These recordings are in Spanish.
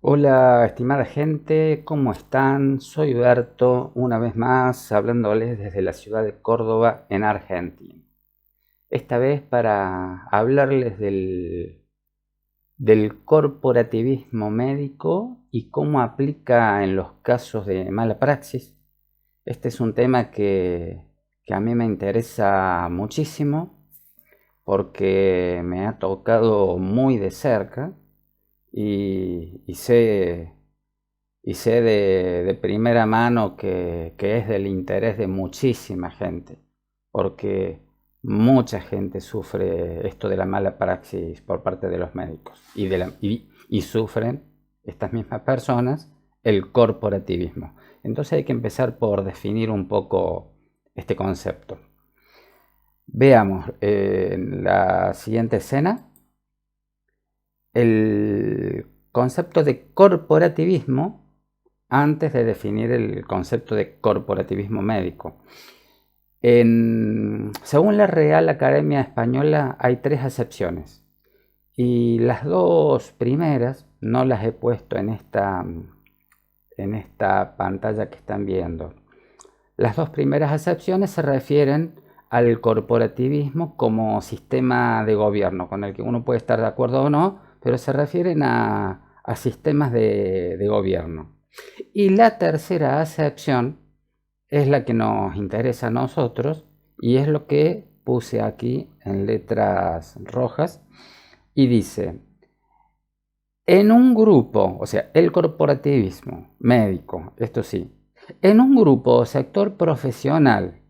Hola, estimada gente, ¿cómo están? Soy Berto, una vez más hablándoles desde la ciudad de Córdoba, en Argentina. Esta vez para hablarles del corporativismo médico y cómo aplica en los casos de mala praxis. Este es un tema que a mí me interesa muchísimo porque me ha tocado muy de cerca y sé de primera mano que es del interés de muchísima gente, porque mucha gente sufre esto de la mala praxis por parte de los médicos y sufren estas mismas personas el corporativismo. Entonces hay que empezar por definir un poco este concepto. Veamos en la siguiente escena el concepto de corporativismo antes de definir el concepto de corporativismo médico. Según la Real Academia Española hay tres acepciones y las dos primeras no las he puesto en esta pantalla que están viendo. Las dos primeras acepciones se refieren al corporativismo como sistema de gobierno, con el que uno puede estar de acuerdo o no, pero se refieren a sistemas de gobierno. Y la tercera acepción es la que nos interesa a nosotros y es lo que puse aquí en letras rojas y dice, en un grupo, o sea, el corporativismo médico, esto sí, en un grupo o sector profesional,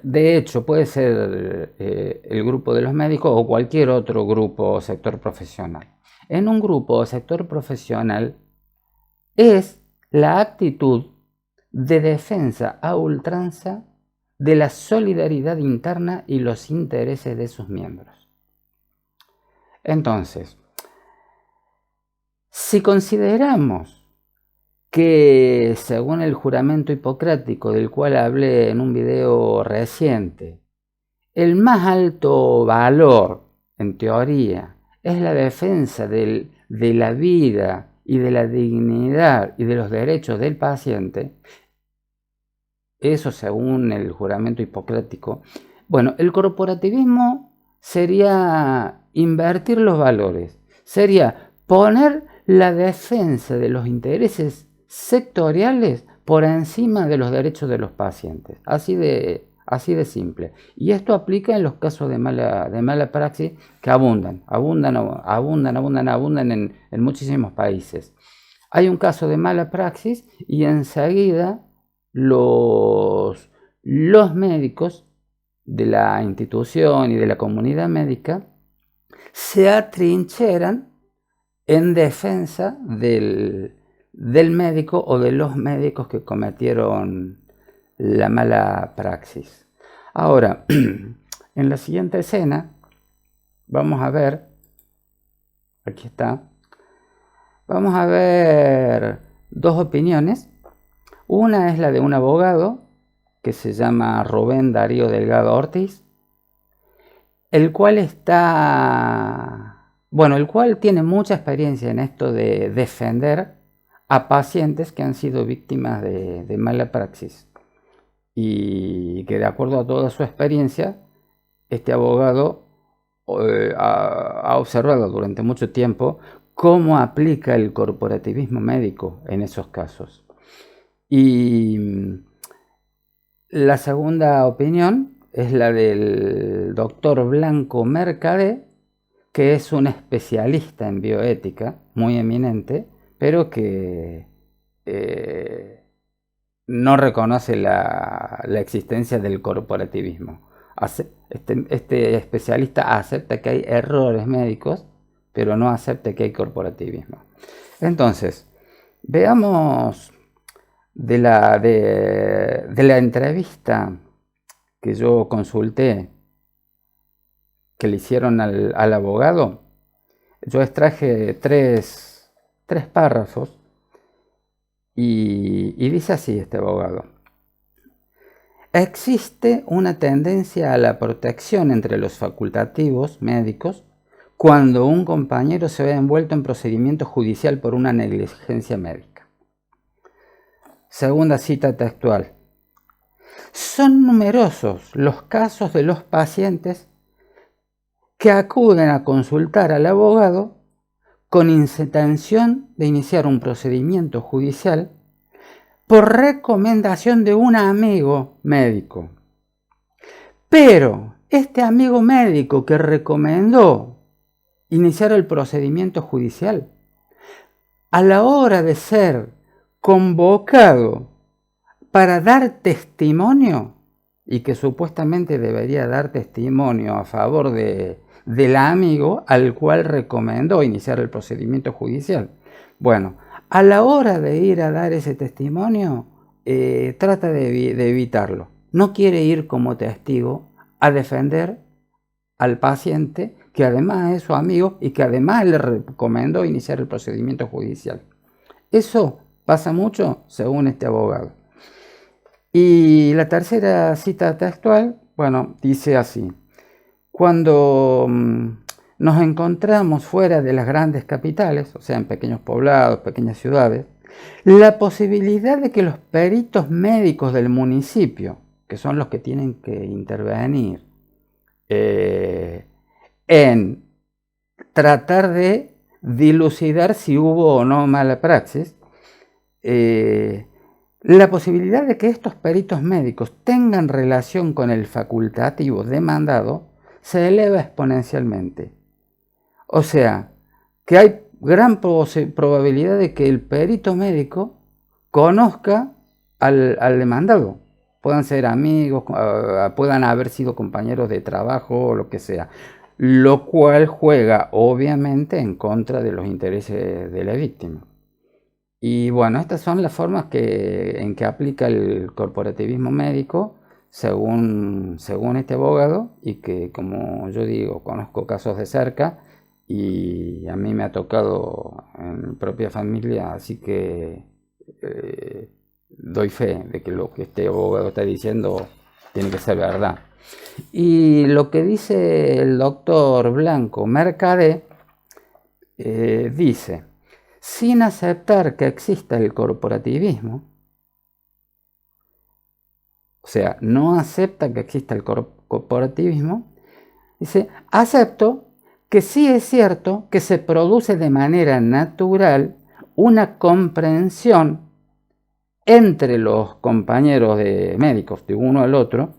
de hecho puede ser el grupo de los médicos o cualquier otro grupo o sector profesional, en un grupo o sector profesional es la actitud de defensa a ultranza de la solidaridad interna y los intereses de sus miembros. Entonces, si consideramos que, según el juramento hipocrático del cual hablé en un video reciente, el más alto valor, en teoría, es la defensa de la vida y de la dignidad y de los derechos del paciente, eso según el juramento hipocrático, bueno, el corporativismo sería invertir los valores, sería poner la defensa de los intereses sectoriales por encima de los derechos de los pacientes. Así de simple. Y esto aplica en los casos de mala praxis que abundan en muchísimos países. Hay un caso de mala praxis y enseguida los médicos de la institución y de la comunidad médica se atrincheran en defensa del médico o de los médicos que cometieron la mala praxis. Ahora, en la siguiente escena vamos a ver, aquí está, vamos a ver dos opiniones. Una es la de un abogado que se llama Rubén Darío Delgado Ortiz, el cual tiene mucha experiencia en esto de defender a pacientes que han sido víctimas de mala praxis y que, de acuerdo a toda su experiencia, este abogado ha observado durante mucho tiempo cómo aplica el corporativismo médico en esos casos. Y la segunda opinión es la del doctor Blanco Mercadé, que es un especialista en bioética, muy eminente, pero que no reconoce la existencia del corporativismo. Este especialista acepta que hay errores médicos, pero no acepta que hay corporativismo. Entonces, veamos de la entrevista que yo consulté, que le hicieron al abogado, yo extraje tres párrafos y dice así este abogado. Existe una tendencia a la protección entre los facultativos médicos cuando un compañero se ve envuelto en procedimiento judicial por una negligencia médica. Segunda cita textual. Son numerosos los casos de los pacientes que acuden a consultar al abogado con intención de iniciar un procedimiento judicial por recomendación de un amigo médico. Pero este amigo médico que recomendó iniciar el procedimiento judicial, a la hora de ser convocado para dar testimonio, y que supuestamente debería dar testimonio a favor del amigo al cual recomendó iniciar el procedimiento judicial. Bueno, a la hora de ir a dar ese testimonio, trata de evitarlo. No quiere ir como testigo a defender al paciente, que además es su amigo y que además le recomendó iniciar el procedimiento judicial. Eso pasa mucho según este abogado. Y la tercera cita textual, bueno, dice así: cuando nos encontramos fuera de las grandes capitales, o sea, en pequeños poblados, pequeñas ciudades, la posibilidad de que los peritos médicos del municipio, que son los que tienen que intervenir en tratar de dilucidar si hubo o no mala praxis, la posibilidad de que estos peritos médicos tengan relación con el facultativo demandado se eleva exponencialmente. O sea, que hay gran probabilidad de que el perito médico conozca al demandado. Puedan ser amigos, puedan haber sido compañeros de trabajo o lo que sea. Lo cual juega obviamente en contra de los intereses de la víctima. Y bueno, estas son las formas en que aplica el corporativismo médico según este abogado, y que, como yo digo, conozco casos de cerca y a mí me ha tocado en mi propia familia, así que doy fe de que lo que este abogado está diciendo tiene que ser verdad. Y lo que dice el doctor Blanco Mercadé, dice: sin aceptar que exista el corporativismo, o sea, no acepta que exista el corporativismo, dice: acepto que sí es cierto que se produce de manera natural una comprensión entre los compañeros de médicos de uno al otro,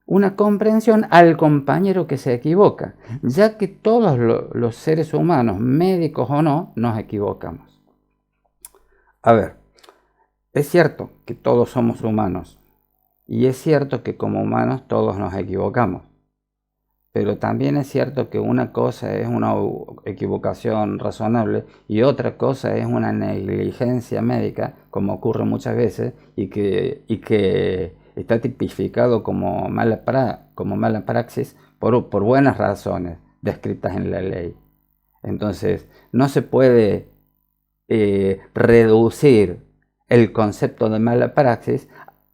una comprensión al compañero que se equivoca, ya que todos los seres humanos, médicos o no, nos equivocamos. A ver, es cierto que todos somos humanos y es cierto que como humanos todos nos equivocamos, pero también es cierto que una cosa es una equivocación razonable y otra cosa es una negligencia médica, como ocurre muchas veces, y que está tipificado como mala praxis por buenas razones descritas en la ley. Entonces, no se puede reducir el concepto de mala praxis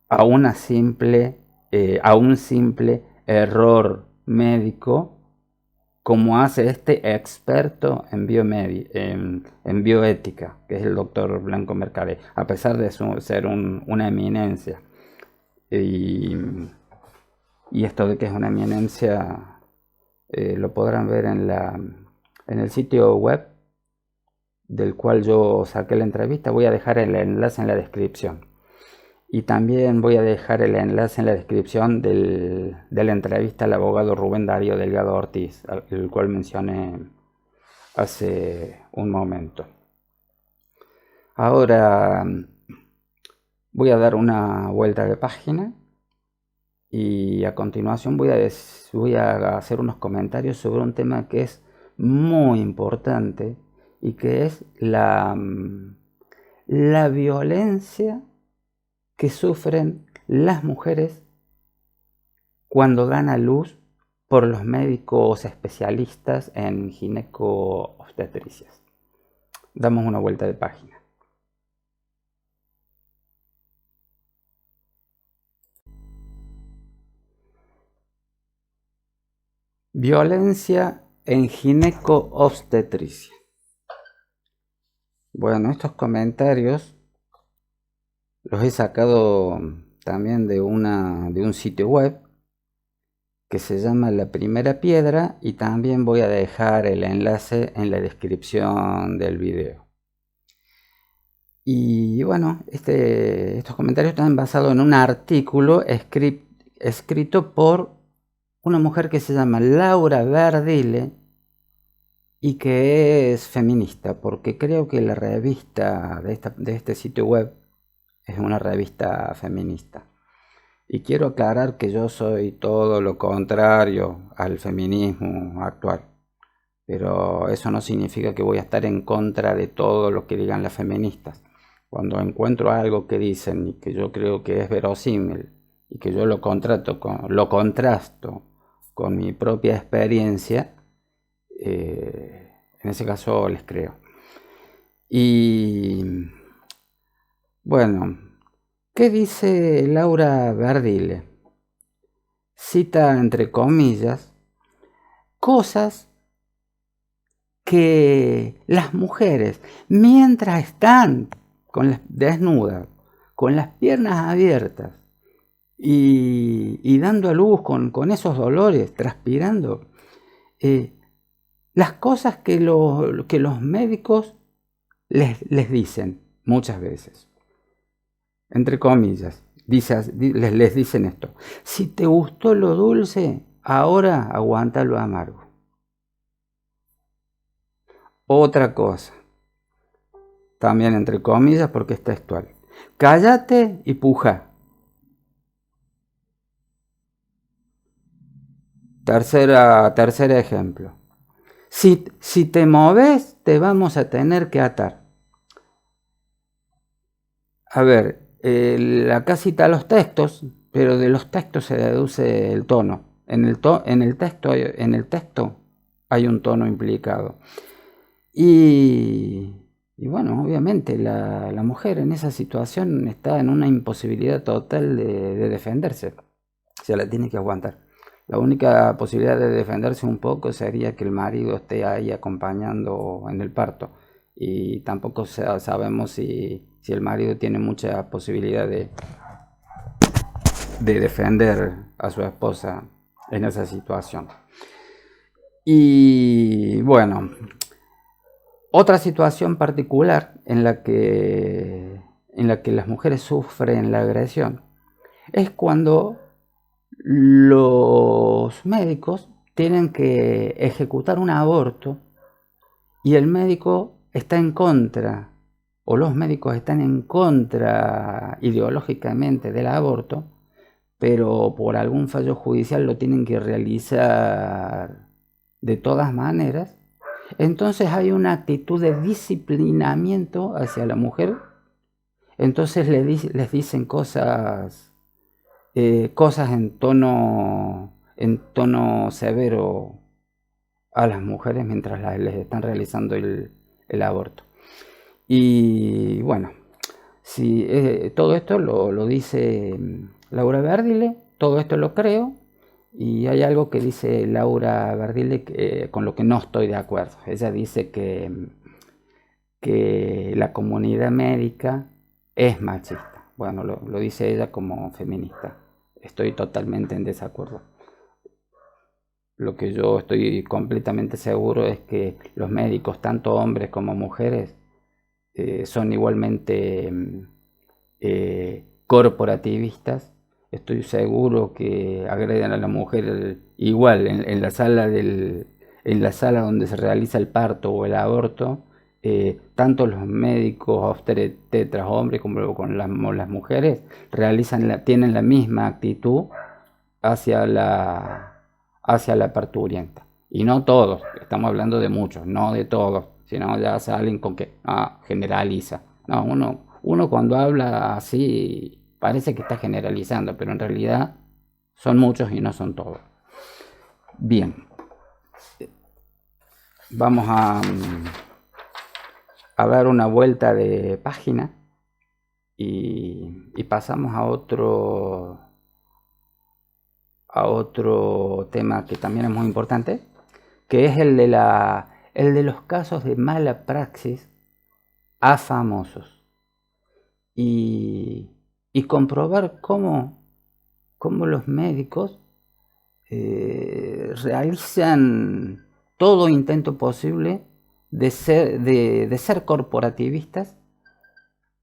a un simple error médico, como hace este experto en bioética, que es el doctor Blanco Mercadé, a pesar de ser una eminencia. Y esto de que es una eminencia lo podrán ver en el sitio web del cual yo saqué la entrevista. Voy a dejar el enlace en la descripción. Y también voy a dejar el enlace en la descripción de la entrevista al abogado Rubén Darío Delgado Ortiz, el cual mencioné hace un momento. Ahora voy a dar una vuelta de página y a continuación voy a hacer unos comentarios sobre un tema que es muy importante y que es la violencia que sufren las mujeres cuando dan a luz por los médicos especialistas en gineco-obstetricias. Damos una vuelta de página. Violencia en gineco-obstetricia. Bueno, estos comentarios los he sacado también de un sitio web que se llama La Primera Piedra, y también voy a dejar el enlace en la descripción del video. Y bueno, estos comentarios están basados en un artículo escrito por una mujer que se llama Laura Verdile y que es feminista, porque creo que la revista de este sitio web es una revista feminista. Y quiero aclarar que yo soy todo lo contrario al feminismo actual, pero eso no significa que voy a estar en contra de todo lo que digan las feministas. Cuando encuentro algo que dicen y que yo creo que es verosímil y que yo lo contrasto con mi propia experiencia, en ese caso les creo. Y bueno, ¿qué dice Laura Verdile? Cita entre comillas cosas que las mujeres, mientras están desnudas, con las piernas abiertas y dando a luz con esos dolores, transpirando, las cosas que los médicos les dicen muchas veces, entre comillas, les dicen esto: si te gustó lo dulce, ahora aguanta lo amargo. Otra cosa, también entre comillas porque es textual: cállate y puja. Tercer ejemplo: si te moves, te vamos a tener que atar. A ver, acá cita los textos, pero de los textos se deduce el tono. En el texto hay un tono implicado. Y bueno, obviamente la mujer en esa situación está en una imposibilidad total de defenderse. Se la tiene que aguantar. La única posibilidad de defenderse un poco sería que el marido esté ahí acompañando en el parto. Y tampoco sabemos si el marido tiene mucha posibilidad de defender a su esposa en esa situación. Y bueno, otra situación particular en la que las mujeres sufren la agresión es cuando los médicos tienen que ejecutar un aborto y el médico está en contra, o los médicos están en contra ideológicamente del aborto, pero por algún fallo judicial lo tienen que realizar de todas maneras. Entonces hay una actitud de disciplinamiento hacia la mujer. Entonces les dicen cosas en tono severo a las mujeres mientras les están realizando el aborto. Y bueno, si todo esto lo dice Laura Verdile, todo esto lo creo. Y hay algo que dice Laura Verdile con lo que no estoy de acuerdo. Ella dice que la comunidad médica es machista. Bueno, lo dice ella como feminista. Estoy totalmente en desacuerdo. Lo que yo estoy completamente seguro es que los médicos, tanto hombres como mujeres, son igualmente corporativistas. Estoy seguro que agreden a la mujer igual en la sala donde se realiza el parto o el aborto. Tanto los médicos obstetras hombres como las mujeres tienen la misma actitud hacia la parturienta. Y no todos, estamos hablando de muchos, no de todos, sino ya salen con que generaliza. No, uno cuando habla así parece que está generalizando, pero en realidad son muchos y no son todos. Bien, vamos a dar una vuelta de página y pasamos a a otro tema que también es muy importante, que es el de los casos de mala praxis a famosos. Y comprobar cómo los médicos realizan todo intento posible de ser corporativistas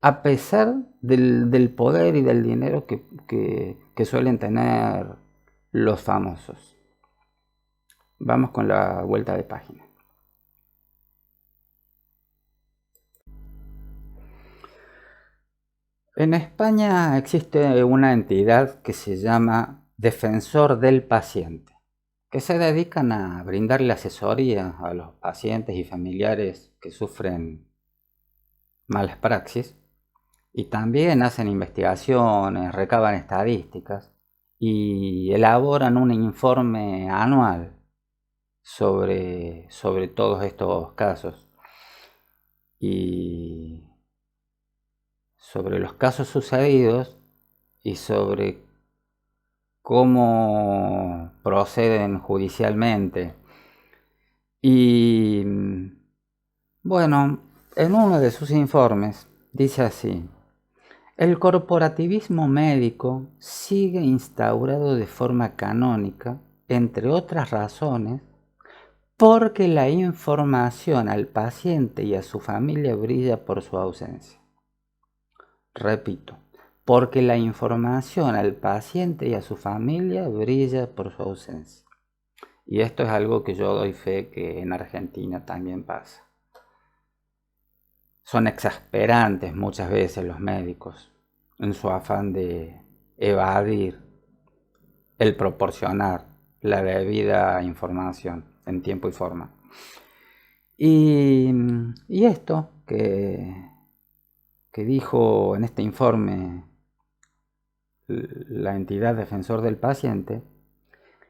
a pesar del poder y del dinero que suelen tener los famosos. Vamos con la vuelta de página. En España existe una entidad que se llama Defensor del Paciente, que se dedican a brindarle asesoría a los pacientes y familiares que sufren malas praxis, y también hacen investigaciones, recaban estadísticas y elaboran un informe anual sobre todos estos casos y sobre los casos sucedidos y sobre cómo proceden judicialmente. Y bueno, en uno de sus informes dice así: el corporativismo médico sigue instaurado de forma canónica, entre otras razones, porque la información al paciente y a su familia brilla por su ausencia. Repito, porque la información al paciente y a su familia brilla por su ausencia. Y esto es algo que yo doy fe que en Argentina también pasa. Son exasperantes muchas veces los médicos en su afán de evadir el proporcionar la debida información en tiempo y forma. Y esto que dijo en este informe la entidad Defensor del Paciente,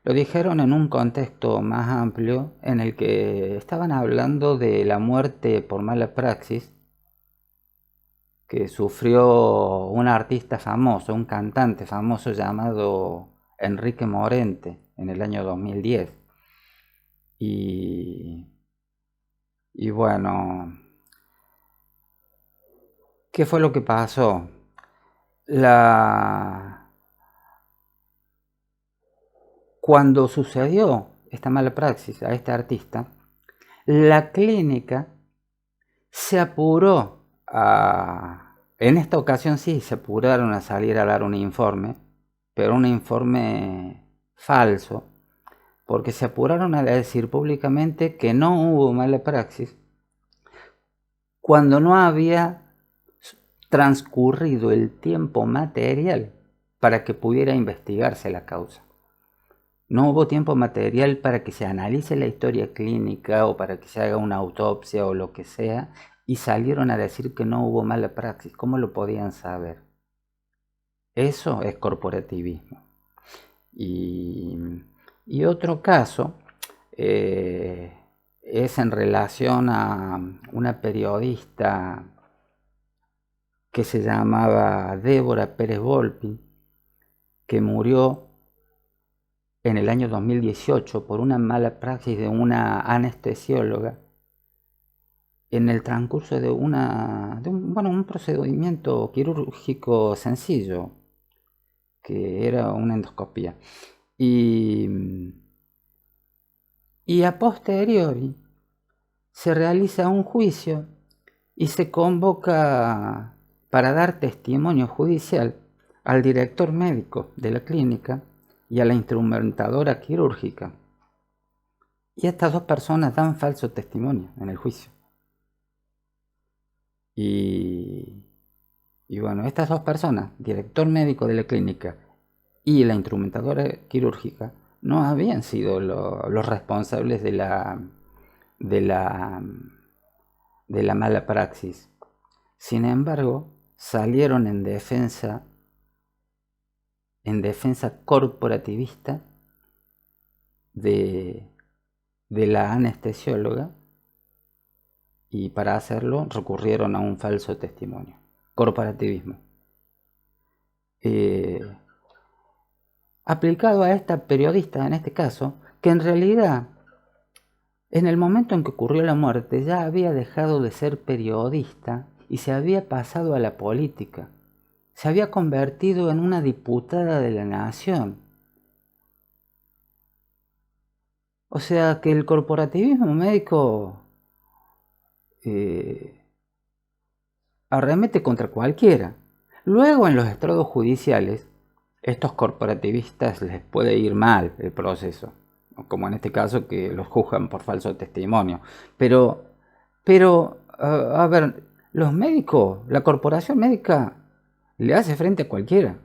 lo dijeron en un contexto más amplio en el que estaban hablando de la muerte por mala praxis que sufrió un artista famoso, un cantante famoso llamado Enrique Morente en el año 2010. Y bueno, ¿qué fue lo que pasó? Cuando sucedió esta mala praxis a este artista, la clínica se apuró en esta ocasión sí se apuraron a salir a dar un informe, pero un informe falso, porque se apuraron a decir públicamente que no hubo mala praxis cuando no había transcurrido el tiempo material para que pudiera investigarse la causa. No hubo tiempo material para que se analice la historia clínica o para que se haga una autopsia o lo que sea, y salieron a decir que no hubo mala praxis. ¿Cómo lo podían saber? Eso es corporativismo. Y otro caso es en relación a una periodista que se llamaba Débora Pérez Volpi, que murió en el año 2018 por una mala praxis de una anestesióloga en el transcurso de un procedimiento quirúrgico sencillo, que era una endoscopia. Y a posteriori se realiza un juicio y se convoca para dar testimonio judicial al director médico de la clínica y a la instrumentadora quirúrgica. Y estas dos personas dan falso testimonio en el juicio. Y bueno, estas dos personas, director médico de la clínica y la instrumentadora quirúrgica, no habían sido los responsables de la mala praxis. Sin embargo, salieron en defensa corporativista de la anestesióloga, y para hacerlo recurrieron a un falso testimonio. Corporativismo. aplicado a esta periodista en este caso, que en realidad en el momento en que ocurrió la muerte ya había dejado de ser periodista y se había pasado a la política. Se había convertido en una diputada de la nación. O sea que el corporativismo médico arremete contra cualquiera. Luego en los estrados judiciales, estos corporativistas les puede ir mal el proceso, como en este caso que los juzgan por falso testimonio. Pero a ver, los médicos, la corporación médica le hace frente a cualquiera.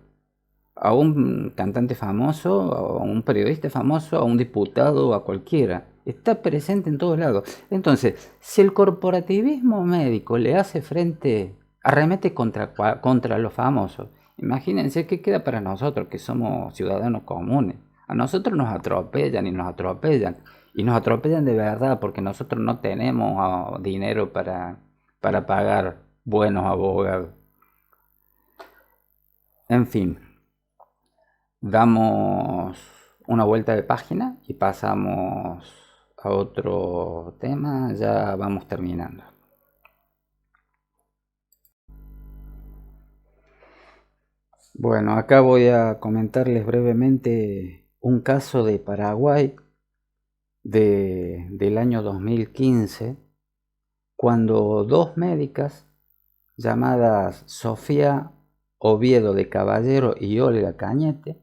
A un cantante famoso, a un periodista famoso, a un diputado, a cualquiera. Está presente en todos lados. Entonces, si el corporativismo médico le hace frente, arremete contra los famosos, imagínense qué queda para nosotros que somos ciudadanos comunes. A nosotros nos atropellan y nos atropellan. Y nos atropellan de verdad porque nosotros no tenemos dinero para pagar buenos abogados. En fin. Damos una vuelta de página y pasamos a otro tema, ya vamos terminando. Bueno, acá voy a comentarles brevemente un caso de Paraguay del año 2015, cuando dos médicas llamadas Sofía Oviedo de Caballero y Olga Cañete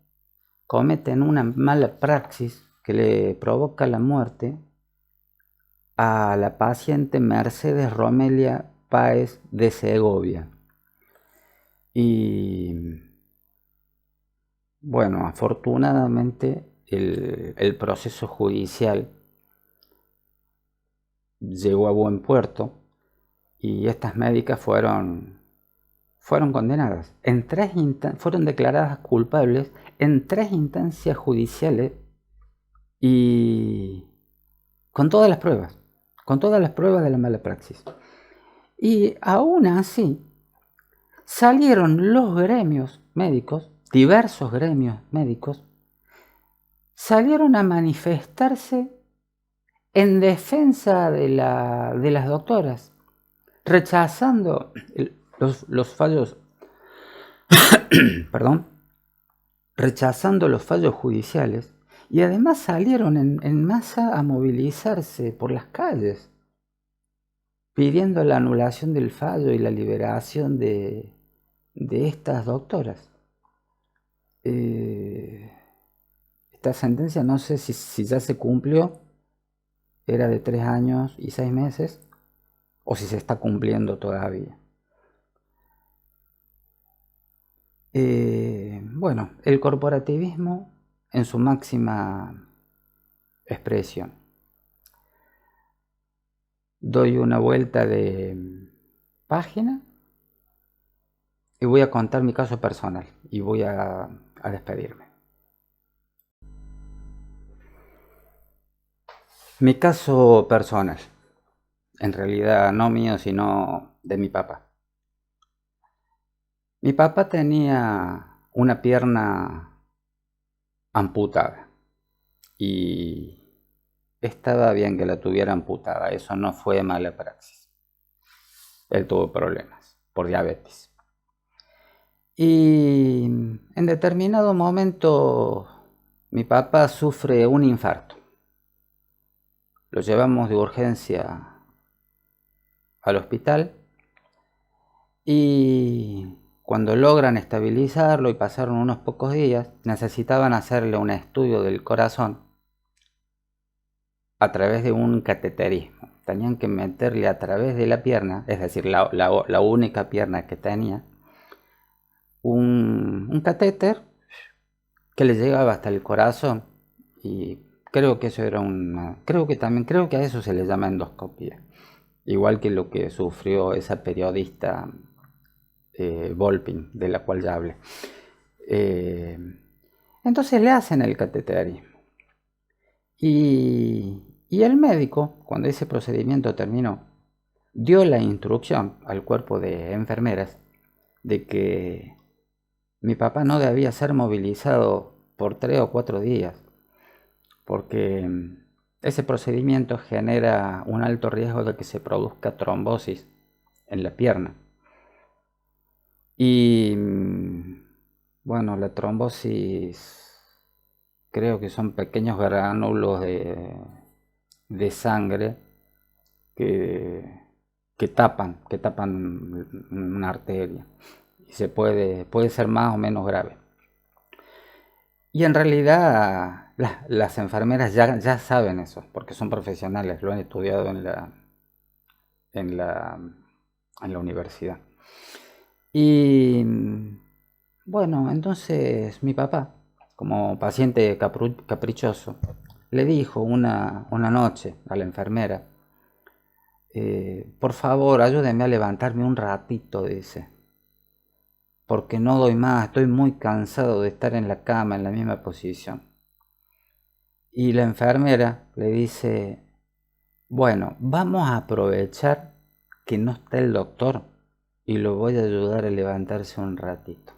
cometen una mala praxis que le provoca la muerte a la paciente Mercedes Romelia Páez de Segovia. Y bueno, afortunadamente el proceso judicial llegó a buen puerto y estas médicas fueron condenadas. Fueron declaradas culpables en 3 instancias judiciales y con todas las pruebas de la mala praxis. Y aún así salieron los gremios médicos, diversos gremios médicos, salieron a manifestarse en defensa de las doctoras, rechazando los fallos, perdón, rechazando los fallos judiciales, y además salieron en masa a movilizarse por las calles, pidiendo la anulación del fallo y la liberación de estas doctoras. Esta sentencia no sé si ya se cumplió, era de 3 años y 6 meses, o si se está cumpliendo todavía. Bueno, el corporativismo en su máxima expresión. Doy una vuelta de página y voy a contar mi caso personal y voy a despedirme. Mi caso personal, en realidad no mío, sino de mi papá. Mi papá tenía una pierna amputada y estaba bien que la tuviera amputada, eso no fue mala praxis. Él tuvo problemas por diabetes. Y en determinado momento mi papá sufre un infarto. Lo llevamos de urgencia al hospital y cuando logran estabilizarlo y pasaron unos pocos días, necesitaban hacerle un estudio del corazón a través de un cateterismo. Tenían que meterle a través de la pierna, es decir, la única pierna que tenía, un catéter que le llegaba hasta el corazón, y creo que eso era creo que a eso se le llama endoscopia, igual que lo que sufrió esa periodista Volpin, de la cual ya hablé. Entonces le hacen el cateterismo y el médico, cuando ese procedimiento terminó, dio la instrucción al cuerpo de enfermeras de que mi papá no debía ser movilizado por 3 o 4 días, porque ese procedimiento genera un alto riesgo de que se produzca trombosis en la pierna. Y bueno, la trombosis creo que son pequeños gránulos de sangre que, que tapan una arteria y puede ser más o menos grave. Y en realidad las enfermeras ya saben eso, porque son profesionales, lo han estudiado en la, en la universidad. Y bueno, entonces mi papá, como paciente caprichoso, le dijo una noche a la enfermera, por favor, ayúdeme a levantarme un ratito, dice, porque no doy más, estoy muy cansado de estar en la cama en la misma posición. Y la enfermera le dice, bueno, vamos a aprovechar que no está el doctor y lo voy a ayudar a levantarse un ratito.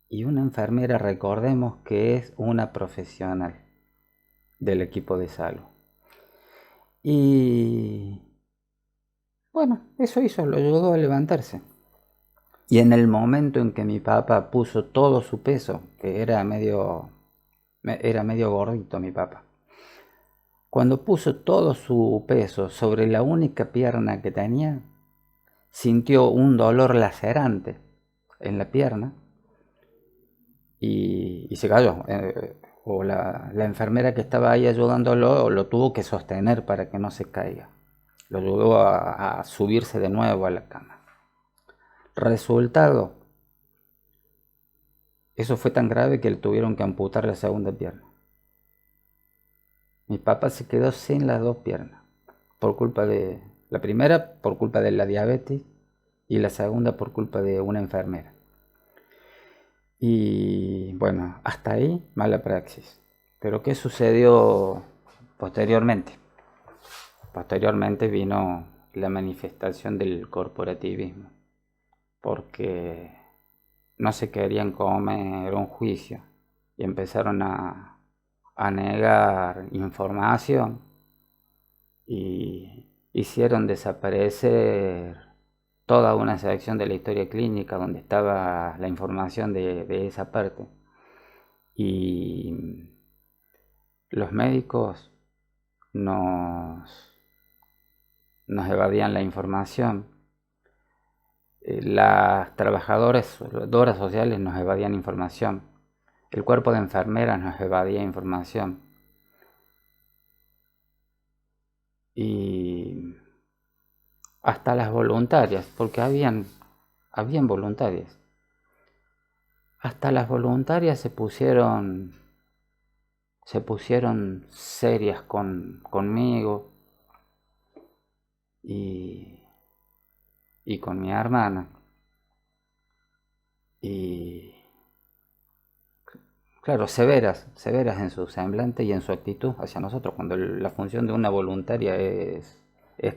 Y una enfermera, recordemos que es una profesional del equipo de salud. Y bueno, eso hizo, lo ayudó a levantarse. Y en el momento en que mi papá puso todo su peso, que era medio gordito mi papá, cuando puso todo su peso sobre la única pierna que tenía, sintió un dolor lacerante en la pierna y se cayó. O la enfermera que estaba ahí ayudándolo lo tuvo que sostener para que no se caiga. Lo ayudó a subirse de nuevo a la cama. Resultado, eso fue tan grave que le tuvieron que amputar la segunda pierna. Mi papá se quedó sin las dos piernas, por culpa de la primera, por culpa de la diabetes, y la segunda por culpa de una enfermera. Y bueno, hasta ahí mala praxis. Pero ¿qué sucedió posteriormente? Posteriormente vino la manifestación del corporativismo, porque no se querían comer un juicio y empezaron a negar información y hicieron desaparecer toda una sección de la historia clínica donde estaba la información de esa parte. Y los médicos nos evadían la información. Las trabajadoras sociales nos evadían información. El cuerpo de enfermeras nos evadía información. Y hasta las voluntarias, porque habían voluntarias. Hasta las voluntarias se pusieron serias conmigo y con mi hermana. Y claro, severas en su semblante y en su actitud hacia nosotros, cuando la función de una voluntaria es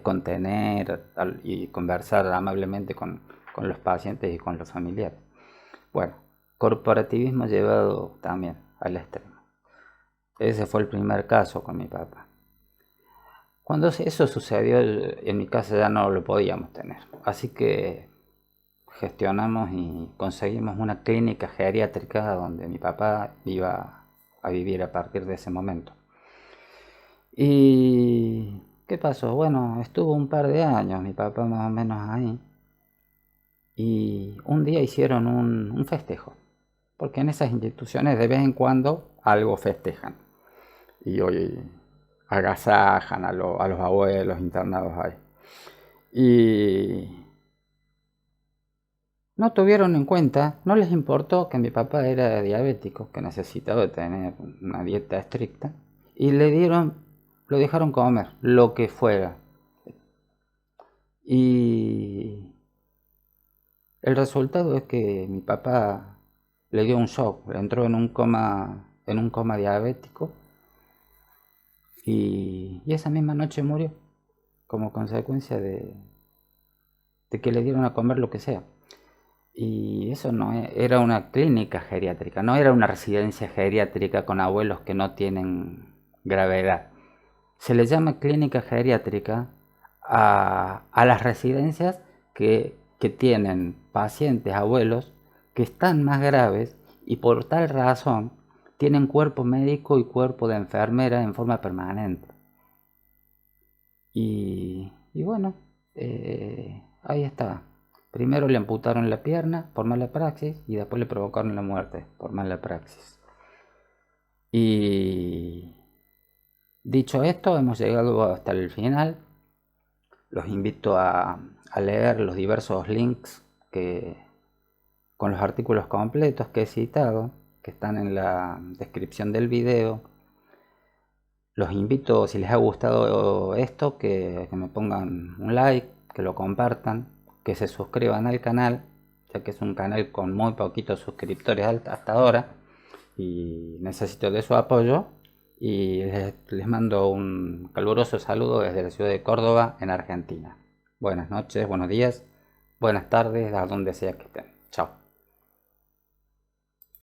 contener y conversar amablemente con los pacientes y con los familiares. Bueno, corporativismo llevado también al extremo. Ese fue el primer caso con mi papá. Cuando eso sucedió, en mi casa ya no lo podíamos tener. Así que gestionamos y conseguimos una clínica geriátrica donde mi papá iba a vivir a partir de ese momento. ¿Y qué pasó? Bueno, estuvo un par de años mi papá más o menos ahí. Y un día hicieron un festejo, porque en esas instituciones de vez en cuando algo festejan. Y hoy agasajan a los abuelos internados ahí. Y no tuvieron en cuenta, no les importó que mi papá era diabético, que necesitaba tener una dieta estricta, y lo dejaron comer, lo que fuera. Y el resultado es que mi papá le dio un shock, entró en un coma diabético, y esa misma noche murió, como consecuencia de que le dieron a comer lo que sea. Y eso no era una clínica geriátrica, no era una residencia geriátrica con abuelos que no tienen gravedad. Se le llama clínica geriátrica a las residencias que tienen pacientes, abuelos, que están más graves y por tal razón tienen cuerpo médico y cuerpo de enfermera en forma permanente. Y bueno, ahí está. Primero le amputaron la pierna por mala praxis y después le provocaron la muerte por mala praxis. Y dicho esto, hemos llegado hasta el final. Los invito a leer los diversos links con los artículos completos que he citado, que están en la descripción del video. Los invito, si les ha gustado esto, que me pongan un like, que lo compartan, que se suscriban al canal, ya que es un canal con muy poquitos suscriptores hasta ahora y necesito de su apoyo. Y les mando un caluroso saludo desde la ciudad de Córdoba, en Argentina. Buenas noches, buenos días, buenas tardes, a donde sea que estén. Chao.